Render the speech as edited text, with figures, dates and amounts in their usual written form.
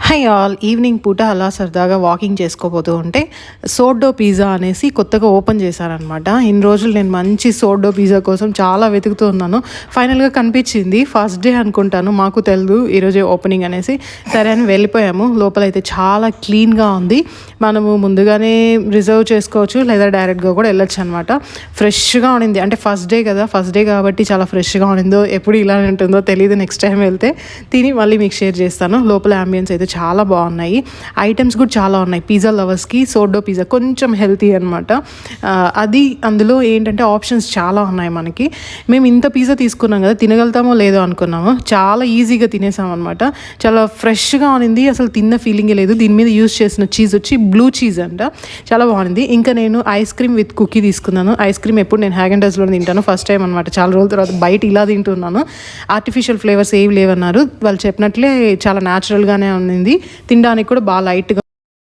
High all evening పూట అలా సరదాగా వాకింగ్ చేసుకోబోతూ ఉంటే సోర్డో పిజ్జా అనేసి కొత్తగా ఓపెన్ చేశారనమాట. ఇన్ని రోజులు నేను మంచి సోర్డో పిజ్జా కోసం చాలా వెతుకుతూ ఉన్నాను. ఫైనల్గా కనిపించింది. ఫస్ట్ డే అనుకుంటాను, మాకు తెలియదు ఈరోజే ఓపెనింగ్ అనేసి. సరే అని వెళ్ళిపోయాము. లోపలైతే చాలా క్లీన్గా ఉంది. మనము ముందుగానే రిజర్వ్ చేసుకోవచ్చు లేదా డైరెక్ట్గా కూడా వెళ్ళొచ్చు అనమాట. ఫ్రెష్గా ఉండింది. అంటే ఫస్ట్ డే కదా, ఫస్ట్ డే కాబట్టి చాలా ఫ్రెష్గా ఉండిందో, ఎప్పుడు ఇలా ఉంటుందో తెలియదు. నెక్స్ట్ టైం వెళ్తే తిని మళ్ళీ మీకు షేర్ చేస్తాను. లోపల అంబియన్స్ అయితే చాలా బాగున్నాయి. ఐటమ్స్ కూడా చాలా ఉన్నాయి. పిజ్జా లవర్స్కి సోర్డో పిజ్జా కొంచెం హెల్తీ అనమాట. అది అందులో ఏంటంటే ఆప్షన్స్ చాలా ఉన్నాయి మనకి. మేము ఇంత పిజ్జా తీసుకున్నాం కదా, తినగలుగుతామో లేదో అనుకున్నాము. చాలా ఈజీగా తినేసాం అనమాట. చాలా ఫ్రెష్గా ఉన్నింది. అసలు తిన్న ఫీలింగే లేదు. దీని మీద యూస్ చేసిన చీజ్ వచ్చి బ్లూ చీజ్ అంట. చాలా బాగుంది. ఇంకా నేను ఐస్ క్రీమ్ విత్ కుకీ తీసుకున్నాను. ఐస్ క్రీమ్ ఎప్పుడు నేను హ్యాగెండర్స్లో తింటాను, ఫస్ట్ టైం అనమాట. చాలా రోజుల తర్వాత బయట ఇలా తింటున్నాను. ఆర్టిఫిషియల్ ఫ్లేవర్స్ ఏవి లేవన్నారు. వాళ్ళు చెప్పినట్లే చాలా న్యాచురల్గానే ఉంది. తినడానికి కూడా బాగా లైట్గా